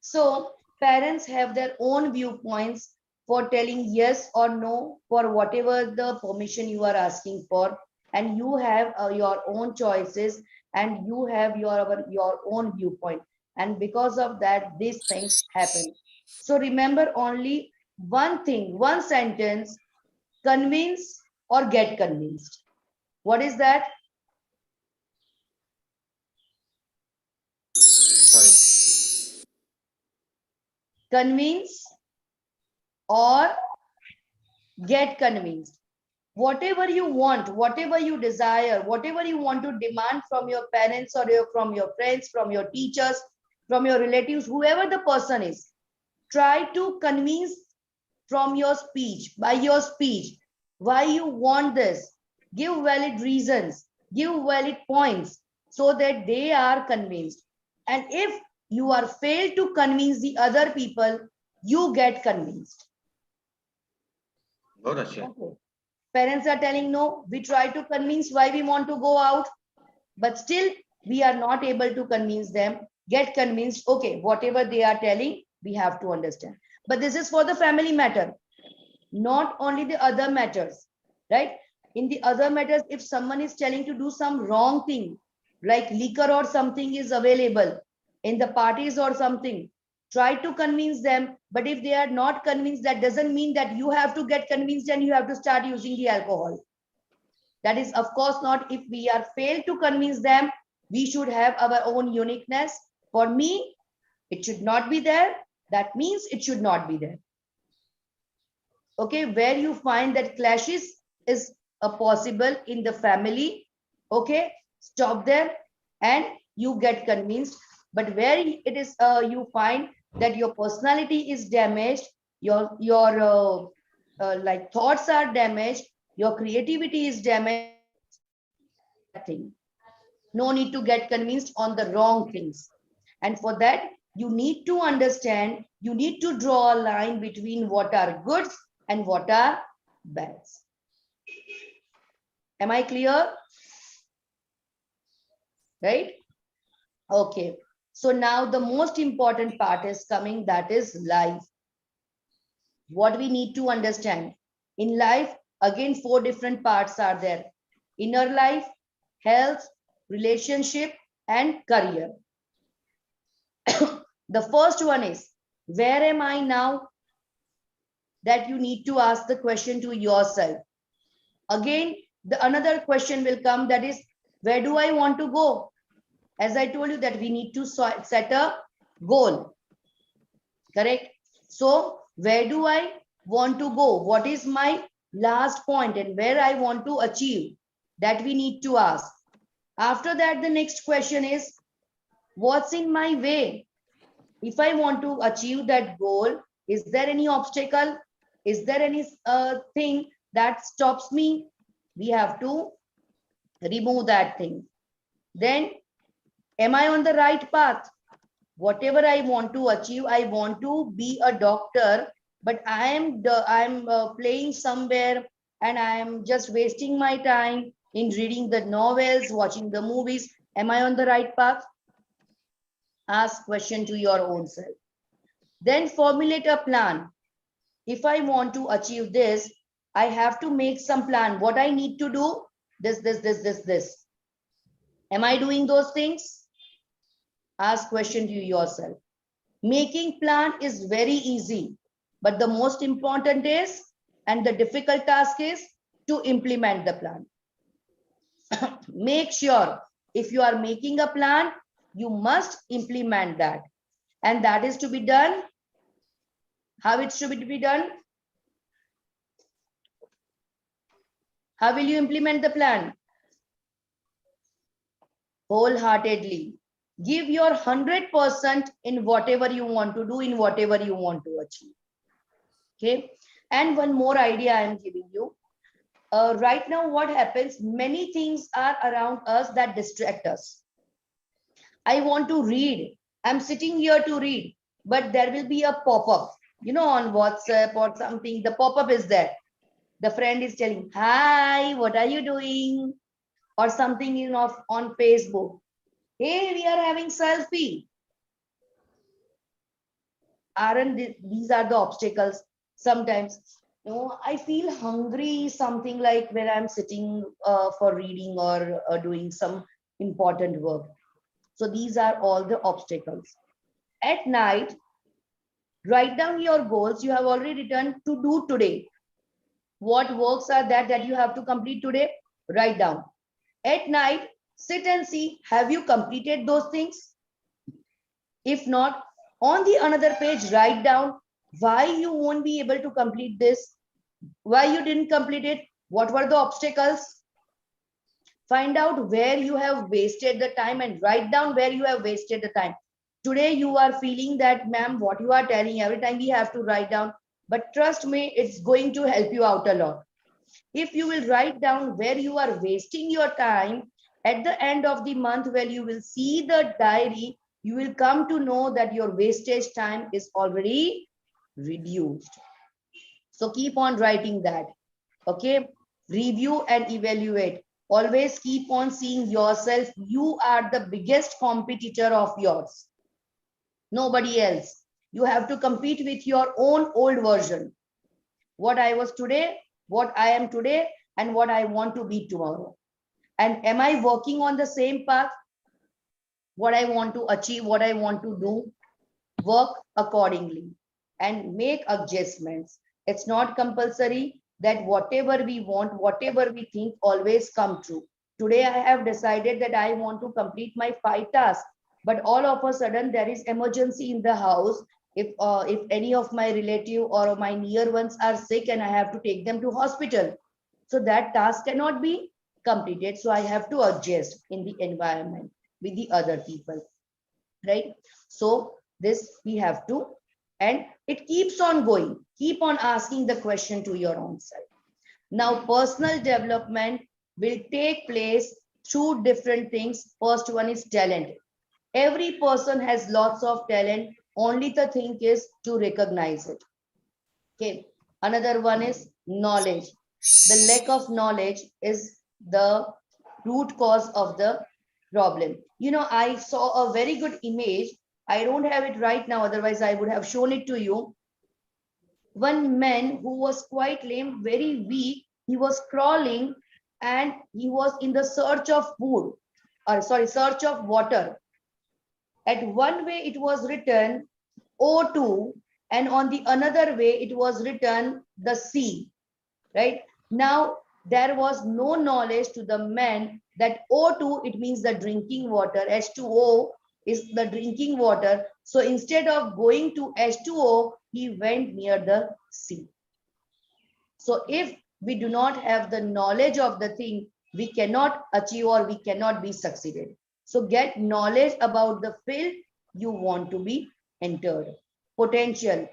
So parents have their own viewpoints for telling yes or no for whatever the permission you are asking for, and you have your own choices and you have your own viewpoint, and because of that these things happen. So remember only one thing, one sentence: convince or get convinced. What is that? Sorry. Convince or get convinced. Whatever you want, whatever you desire, whatever you want to demand from your parents or from your friends, from your teachers, from your relatives, whoever the person is, try to convince from your speech, by your speech, why you want this. Give valid reasons, give valid points so that they are convinced. And if you are failed to convince the other people, you get convinced. Okay. Parents are telling no, we try to convince why we want to go out, but still we are not able to convince them. Get convinced, okay, whatever they are telling, we have to understand. But this is for the family matter, not only the other matters, right? In the other matters, if someone is telling to do some wrong thing, like liquor or something is available in the parties or something, try to convince them. But if they are not convinced, that doesn't mean that you have to get convinced and you have to start using the alcohol. That is, of course, not. If we are failed to convince them, we should have our own uniqueness. For me, it should not be there. That means it should not be there. Okay, where you find that clashes is a possible in the family, okay, stop there and you get convinced. But where it is you find that your personality is damaged, your like thoughts are damaged, your creativity is damaged, stop that thing. No need to get convinced on the wrong things. And for that, you need to understand, you need to draw a line between what are goods and what are bads. Am I clear? Right? Okay. So now the most important part is coming, that is life. What we need to understand. In life, again, 4 different parts are there: inner life, health, relationship, and career. The first one is, where am I now? That you need to ask the question to yourself. Again, the another question will come, that is, Where do I want to go? As I told you that we need to set a goal. Correct? So where do I want to go? What is my last point and where I want to achieve? That we need to ask. After that, the next question is, what's in my way? If I want to achieve that goal, is there any obstacle? Is there any thing that stops me? We have to remove that thing. Then, am I on the right path? Whatever I want to achieve, I want to be a doctor, but I'm playing somewhere and I'm just wasting my time in reading the novels, watching the movies. Am I on the right path? Ask question to your own self. Then formulate a plan. If I want to achieve this, I have to make some plan. What I need to do, this. Am I doing those things? Ask question to yourself. Making plan is very easy, but the most important is, and the difficult task is to implement the plan. Make sure if you are making a plan, you must implement that. And that is to be done. How it should be done? How will you implement the plan? Wholeheartedly. Give your 100% in whatever you want to do, in whatever you want to achieve. Okay. And one more idea I am giving you. Right now, what happens? Many things are around us that distract us. I want to read. I'm sitting here to read, but there will be a pop-up, on WhatsApp or something. The pop-up is there. The friend is telling, hi, what are you doing? Or something, on Facebook. Hey, we are having selfie. Aren't these are the obstacles? Sometimes, I feel hungry, something like when I'm sitting for reading or doing some important work. So these are all the obstacles. At night, write down your goals you have already written to do today. What works are that you have to complete today? Write down. At night, sit and see, have you completed those things? If not, on the another page, write down why you won't be able to complete this, why you didn't complete it, what were the obstacles. Find out where you have wasted the time and write down where you have wasted the time. Today you are feeling that, ma'am, what you are telling, every time we have to write down, but trust me, it's going to help you out a lot. If you will write down where you are wasting your time, at the end of the month, when you will see the diary, you will come to know that your wastage time is already reduced. So keep on writing that. Okay. Review and evaluate. Always keep on seeing yourself. You are the biggest competitor of yours. Nobody else. You have to compete with your own old version. What I was today, what I am today, and what I want to be tomorrow. And am I working on the same path? What I want to achieve, what I want to do, work accordingly and make adjustments. It's not compulsory that whatever we want, whatever we think always come true. Today I have decided that I want to complete my 5 tasks, but all of a sudden there is emergency in the house. If any of my relative or my near ones are sick and I have to take them to hospital, so that task cannot be completed. So I have to adjust in the environment with the other people, right? So this we have to, and it keeps on going. Keep on asking the question to your own self. Now, personal development will take place through different things. First one is talent. Every person has lots of talent. Only the thing is to recognize it. Okay. Another one is knowledge. The lack of knowledge is the root cause of the problem. I saw a very good image. I don't have it right now, otherwise I would have shown it to you. One man who was quite lame, very weak, he was crawling and he was in the search of food, or sorry, search of water. At one way it was written O2, and on the another way it was written the sea, right? Now There was no knowledge to the men that O2, it means the drinking water, H2O is the drinking water. So instead of going to H2O, he went near the sea. So if we do not have the knowledge of the thing, we cannot achieve or we cannot be succeeded. So get knowledge about the field you want to be entered. Potential.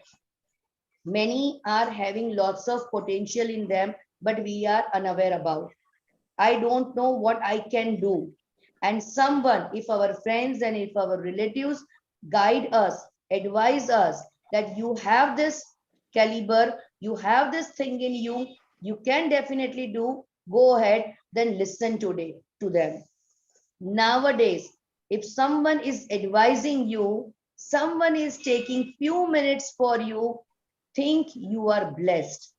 Many are having lots of potential in them, but we are unaware about. I don't know what I can do. And someone, if our friends and if our relatives guide us, advise us that you have this caliber, you have this thing in you, you can definitely do, go ahead, then listen today to them. Nowadays, if someone is advising you, someone is taking few minutes for you, think you are blessed.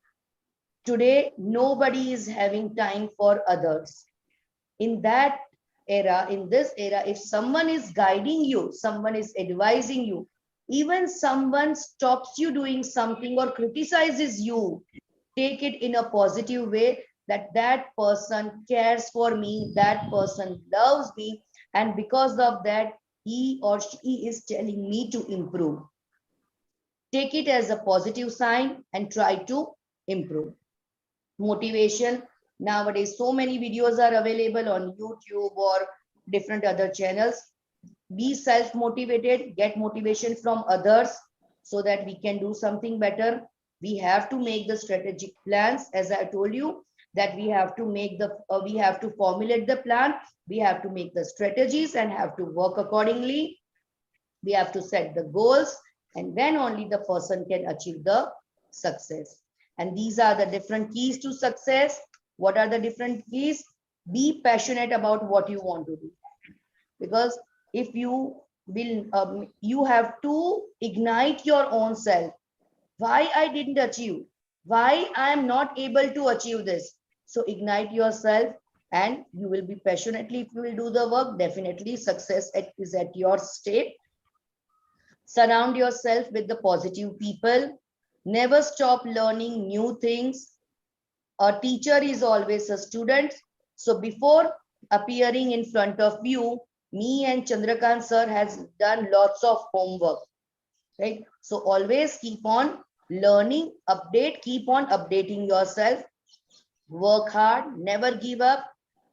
Today, nobody is having time for others. In that era, in this era, if someone is guiding you, someone is advising you, even someone stops you doing something or criticizes you, take it in a positive way that that person cares for me, that person loves me, and because of that, he or she is telling me to improve. Take it as a positive sign and try to improve. Motivation. Nowadays, so many videos are available on YouTube or different other channels. Be self-motivated, get motivation from others so that we can do something better. We have to make the strategic plans, as I told you, that we have to make the, we have to formulate the plan, we have to make the strategies and have to work accordingly. We have to set the goals, and then only the person can achieve the success. And these are the different keys to success. What are the different keys? Be passionate about what you want to do. Because if you will, you have to ignite your own self. Why I didn't achieve? Why I am not able to achieve this? So ignite yourself and you will be passionately, if you will do the work, definitely success is at your step. Surround yourself with the positive people. Never stop learning new things. A teacher is always a student. So before appearing in front of you, me and Chandrakant sir has done lots of homework, right? So always keep on learning, update, keep on updating yourself, work hard, never give up,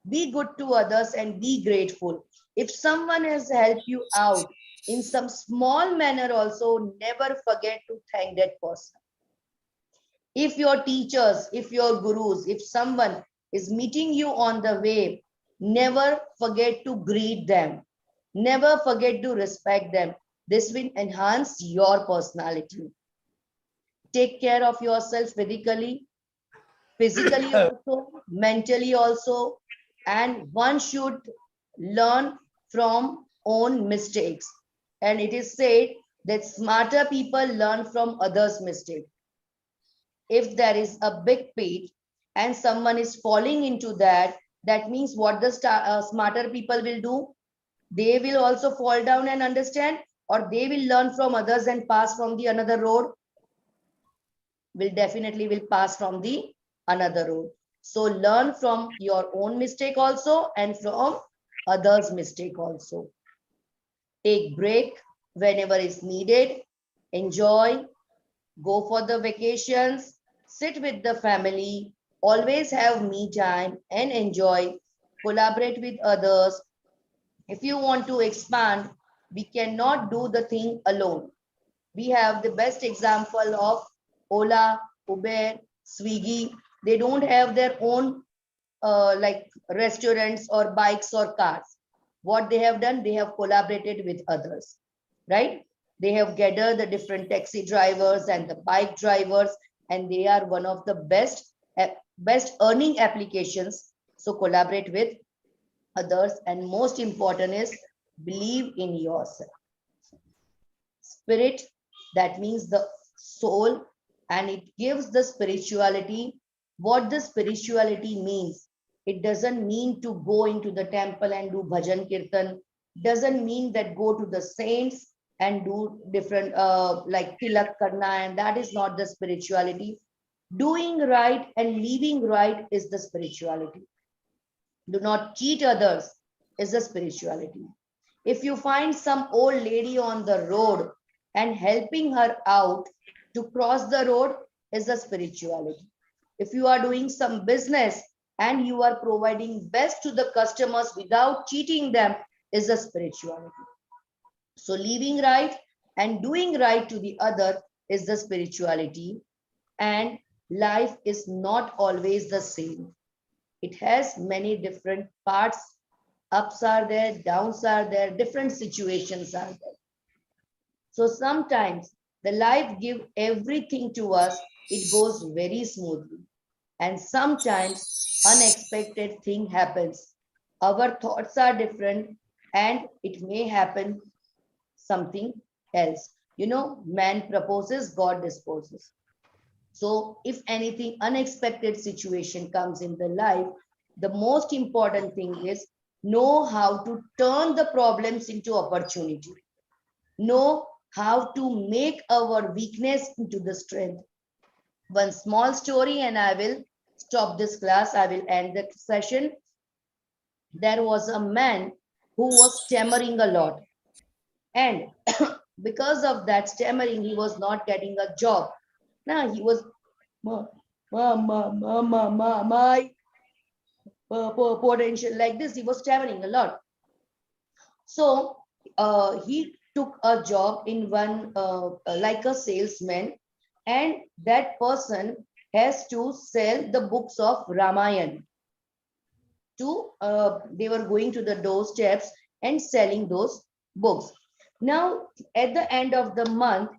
be good to others and be grateful. If someone has helped you out in some small manner also, never forget to thank that person. If your teachers, if your gurus, if someone is meeting you on the way, never forget to greet them. Never forget to respect them. This will enhance your personality. Take care of yourself physically also, mentally also, and one should learn from own mistakes. And it is said that smarter people learn from others' mistakes. If there is a big pit and someone is falling into that, that means what the smarter people will do? They will also fall down and understand, or they will learn from others and pass from the another road. Will definitely will pass from the another road. So learn from your own mistake also and from others' mistake also. Take break whenever is needed. Enjoy. Go for the vacations. Sit with the family. Always have me time and enjoy. Collaborate with others. If you want to expand, we cannot do the thing alone. We have the best example of Ola, Uber, Swiggy. They don't have their own like restaurants or bikes or cars. What they have done, they have collaborated with others, right? They have gathered the different taxi drivers and the bike drivers, and they are one of the best earning applications. So collaborate with others, and most important is believe in yourself. Spirit, that means the soul, and it gives the spirituality. What the spirituality means, it doesn't mean to go into the temple and do bhajan kirtan, doesn't mean that go to the saints and do different like tilak karna, and that is not the spirituality. Doing right and living right is the spirituality. Do not cheat others is the spirituality. If you find some old lady on the road and helping her out to cross the road is the spirituality. If you are doing some business and you are providing best to the customers without cheating them is the spirituality. So living right and doing right to the other is the spirituality. And life is not always the same. It has many different parts. Ups are there, downs are there, different situations are there. So sometimes the life give everything to us, it goes very smoothly. And sometimes unexpected thing happens. Our thoughts are different and it may happen something else. You know, man proposes, God disposes. So if anything unexpected situation comes in the life, the most important thing is know how to turn the problems into opportunity. Know how to make our weakness into the strength. One small story and I will stop this class. I will end the session. There was a man who was stammering a lot. And because of that stammering, he was not getting a job. Now he was my potential like this. He was stammering a lot. So he took a job in one like a salesman, and that person has to sell the books of Ramayana to they were going to the doorsteps and selling those books. Now at the end of the month,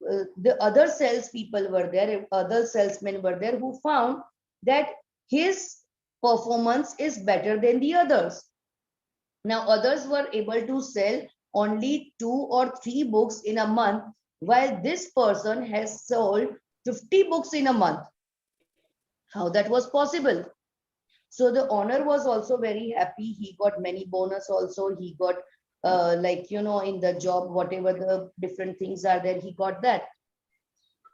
the other salespeople were there, other salesmen were there who found that his performance is better than the others. Now, others were able to sell only 2 or 3 books in a month, while this person has sold 50 books in a month. How that was possible? So the owner was also very happy. He got many bonus also. He got like, you know, in the job, whatever the different things are there, he got that.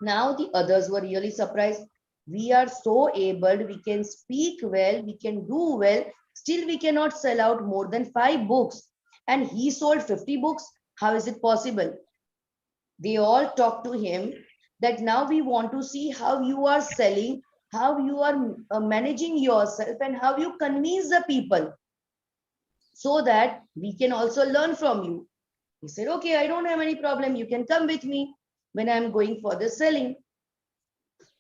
Now the others were really surprised. We are so able, we can speak well, we can do well, still we cannot sell out more than 5 books. And he sold 50 books. How is it possible? They all talked to him that now we want to see how you are selling, how you are managing yourself, and how you convince the people so that we can also learn from you. He said, okay, I don't have any problem. You can come with me when I'm going for the selling.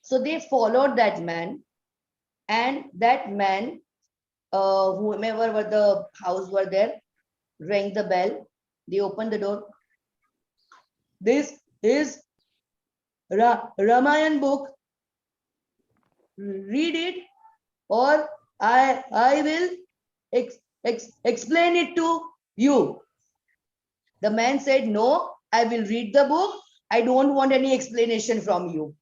So they followed that man, and that man, whomever were the house were there, rang the bell. They opened the door. This is Ramayan book. Read it, or I will explain it to you. The man said, no, I will read the book. I don't want any explanation from you.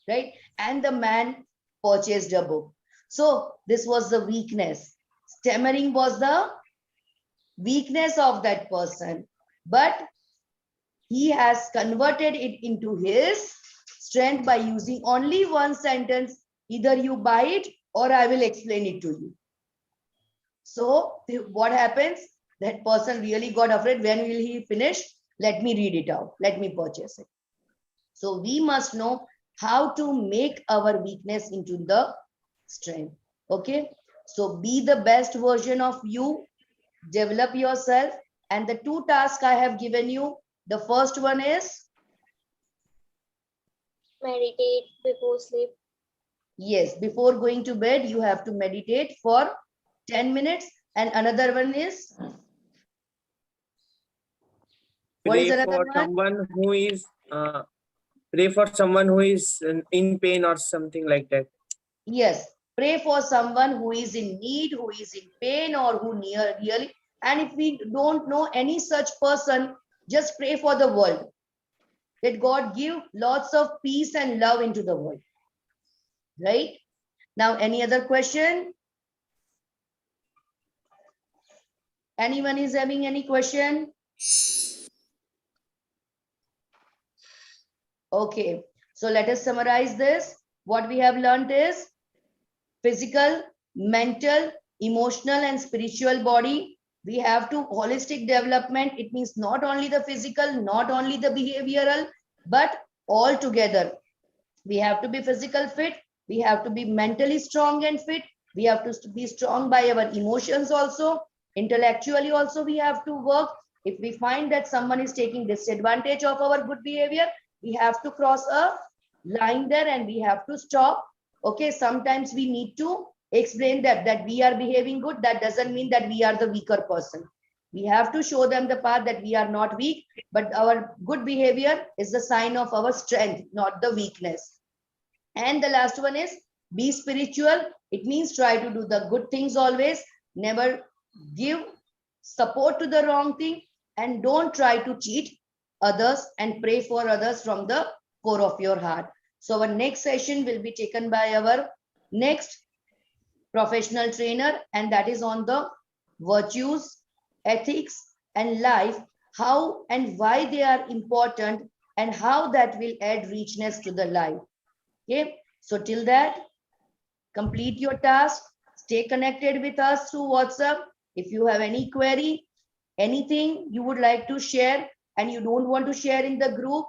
Right? And the man purchased a book. So this was the weakness. Stammering was the weakness of that person, but he has converted it into his strength by using only one sentence. Either you buy it or I will explain it to you. So what happens? That person really got afraid. When will he finish? Let me read it out. Let me purchase it. So we must know how to make our weakness into the strength. Okay. So be the best version of you. Develop yourself. And the 2 tasks I have given you, the first one is? Meditate before sleep. Yes, before going to bed, you have to meditate for 10 minutes. And another one is? What is Pray another for one? someone who is pray for someone who is in pain or something like that. Yes, pray for someone who is in need, who is in pain, or who near really. And if we don't know any such person, just pray for the world. That God give lots of peace and love into the world. Right? Now, any other question? Anyone is having any question? Okay. So let us summarize this. What we have learned is physical, mental, emotional, and spiritual body. We have to holistic development. It means not only the physical, not only the behavioral, but all together. We have to be physical fit. We have to be mentally strong and fit. We have to be strong by our emotions also. Intellectually also we have to work. If we find that someone is taking disadvantage of our good behavior, we have to cross a line there and we have to stop. Okay, sometimes we need to explain that we are behaving good. That doesn't mean that we are the weaker person. We have to show them the path that we are not weak, but our good behavior is the sign of our strength, not the weakness. And the last one is be spiritual. It means try to do the good things always. Never give support to the wrong thing, and don't try to cheat others, and pray for others from the core of your heart. So our next session will be taken by our next professional trainer, and that is on the virtues, ethics, and life, how and why they are important, and how that will add richness to the life. Okay, so till that, complete your task, stay connected with us through WhatsApp. If you have any query, anything you would like to share and you don't want to share in the group,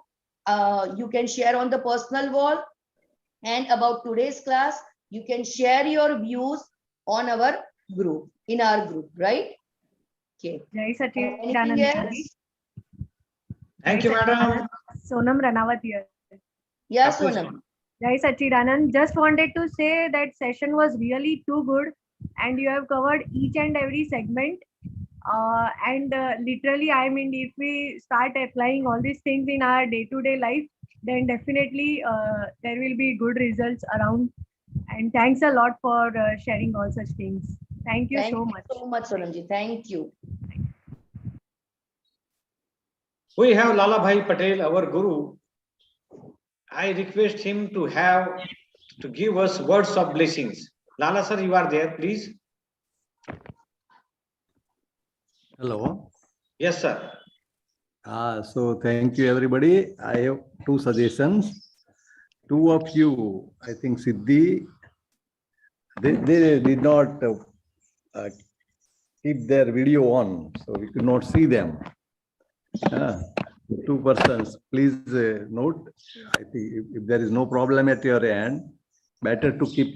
you can share on the personal wall. And about today's class, you can share your views on our group, in our group, right? Okay. Jai Anything Sachidanand. else? Thank you, madam. Sonam Ranawat here. Yeah, Appreciate. Sonam. Jai Sachidanand. Just wanted to say that session was really too good and you have covered each and every segment. Literally, I mean, if we start applying all these things in our day-to-day life, then definitely there will be good results around. And thanks a lot for sharing all such things. Thank you so much. Thank you so much, Sonamji. Thank you. We have Lala Bhai Patel, our guru. I request him to give us words of blessings. Lala sir, you are there, please. Hello. Yes, sir. So thank you, everybody. I have two suggestions. Two of you, I think Siddhi, they did not keep their video on, so we could not see them. Two persons, please note, I think if there is no problem at your end, better to keep your